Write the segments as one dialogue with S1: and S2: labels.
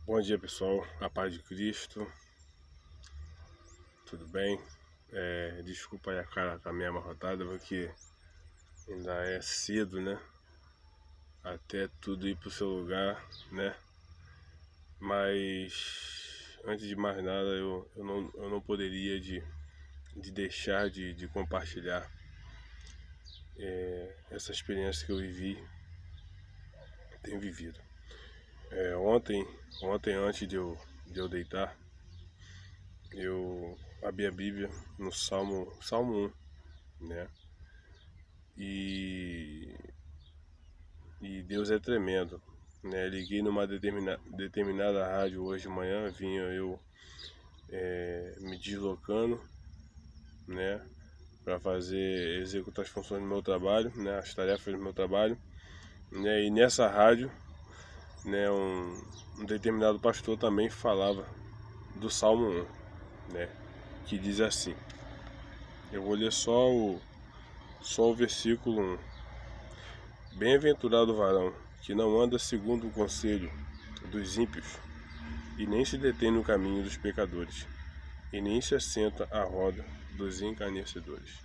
S1: Bom dia, pessoal, a paz de Cristo, tudo bem? Desculpa aí a cara tá meio amarrotada porque ainda é cedo, né? Até tudo ir pro seu lugar, né? Mas antes de mais nada, eu não poderia de deixar de compartilhar essa experiência que eu tenho vivido. Ontem antes de eu deitar, eu abri a Bíblia no Salmo 1, né? E, e Deus é tremendo, né? Liguei numa determinada rádio hoje de manhã, vinha eu me deslocando, né? Para executar as funções do meu trabalho, né? As tarefas do meu trabalho, né? E nessa rádio, né? Um determinado pastor também falava do Salmo 1, né? Que diz assim. Eu vou ler só o versículo 1. Bem-aventurado o varão que não anda segundo o conselho dos ímpios, e nem se detém no caminho dos pecadores, e nem se assenta à roda dos encarnecedores.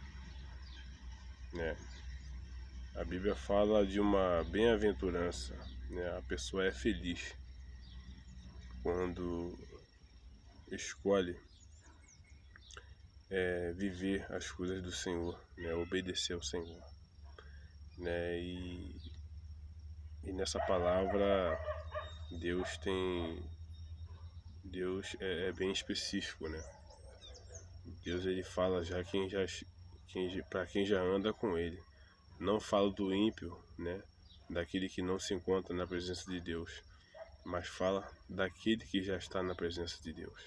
S1: Né? A Bíblia fala de uma bem-aventurança, né? A pessoa é feliz quando escolhe viver as coisas do Senhor, né? Obedecer ao Senhor. Né? E nessa palavra Deus é bem específico, né? Deus ele fala já para quem já anda com ele. Não fala do ímpio, né? Daquele que não se encontra na presença de Deus, mas fala daquele que já está na presença de Deus,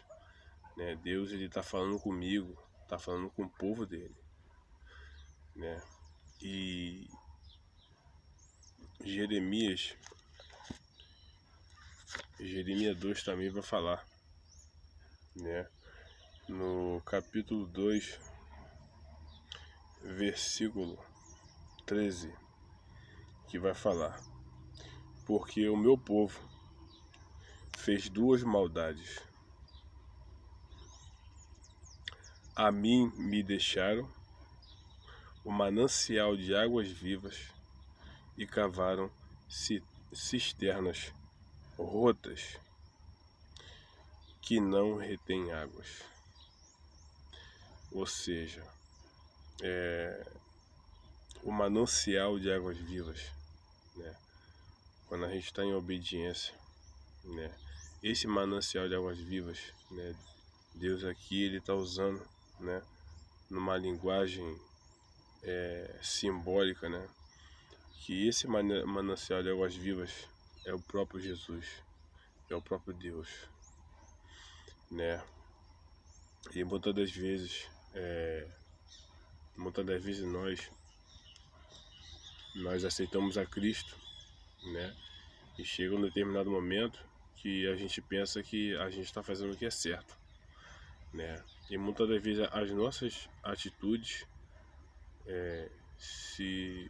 S1: né? Deus ele está falando comigo, está falando com o povo dele, né? E Jeremias 2 também vai falar, né? No capítulo 2, versículo 13, que vai falar: porque o meu povo fez duas maldades. A mim me deixaram o manancial de águas vivas e cavaram cisternas rotas que não retêm águas. Ou seja, o manancial de águas vivas, né? Quando a gente está em obediência, né? Esse manancial de águas vivas, né? Deus aqui ele está usando, né? Numa linguagem simbólica, né? Que esse manancial de águas vivas é o próprio Jesus, é o próprio Deus, né? E muitas das vezes nós aceitamos a Cristo, né? E chega um determinado momento que a gente pensa que a gente está fazendo o que é certo, né? E muitas das vezes as nossas atitudes, se,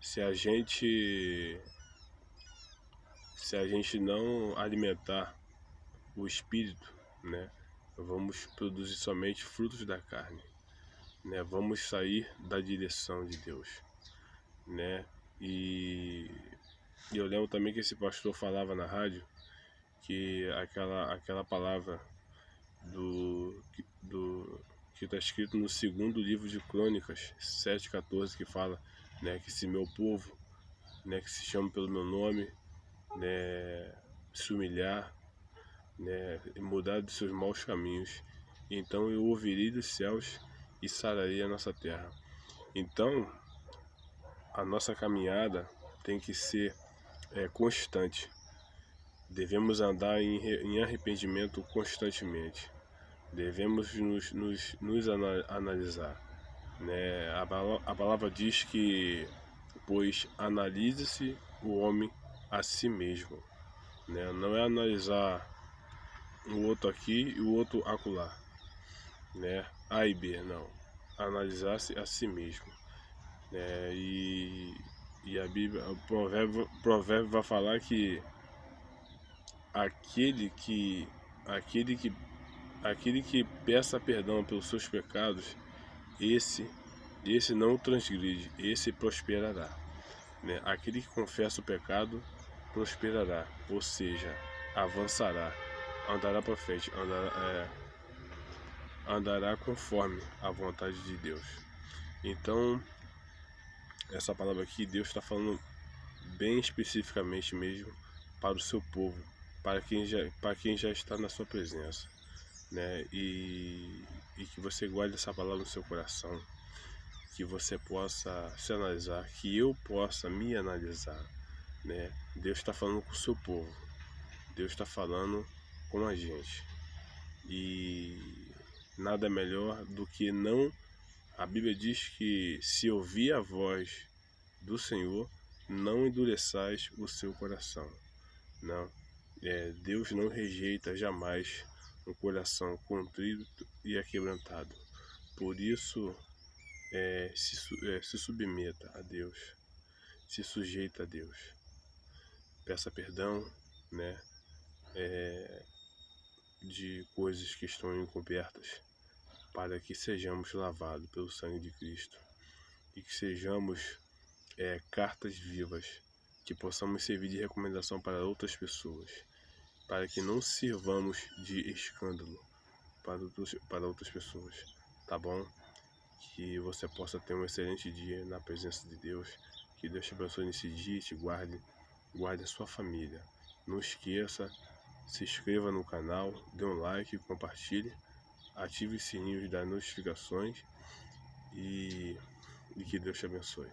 S1: se a gente não alimentar o espírito, né? Vamos produzir somente frutos da carne, né? Vamos sair da direção de Deus, né? E eu lembro também que esse pastor falava na rádio que aquela palavra do que está escrito no segundo livro de Crônicas 7:14, que fala, né, que se meu povo, né, que se chama pelo meu nome, né, se humilhar, né, mudar dos seus maus caminhos, então eu ouvirei dos céus e sararei a nossa terra. Então a nossa caminhada tem que ser constante. Devemos andar em arrependimento constantemente. Devemos nos analisar, né? A palavra diz que, pois analise-se o homem a si mesmo, né? Não é analisar o outro aqui e o outro acolá, né? A e B, não. Analisar-se a si mesmo, né? E a Bíblia, o provérbio vai falar que aquele que aquele que aquele que peça perdão pelos seus pecados, esse não transgride, esse prosperará, né? Aquele que confessa o pecado prosperará, ou seja, avançará, andará para frente, andará conforme a vontade de Deus. Então, essa palavra aqui, Deus está falando bem especificamente mesmo para o seu povo, para quem já está na sua presença, né? E que você guarde essa palavra no seu coração, que você possa se analisar, que eu possa me analisar, né? Deus está falando com o seu povo, Deus está falando com a gente, e nada melhor do que não. A Bíblia diz que se ouvir a voz do Senhor, não endureçais o seu coração. Não, Deus não rejeita jamais um coração contrito e aquebrantado. Por isso, se submeta a Deus, se sujeita a Deus. Peça perdão, né, de coisas que estão encobertas, para que sejamos lavados pelo sangue de Cristo e que sejamos cartas vivas, que possamos servir de recomendação para outras pessoas, para que não sirvamos de escândalo para outras pessoas, tá bom? Que você possa ter um excelente dia na presença de Deus, que Deus te abençoe nesse dia e te guarde a sua família. Não esqueça, se inscreva no canal, dê um like, compartilhe, ative os sininhos das notificações e que Deus te abençoe.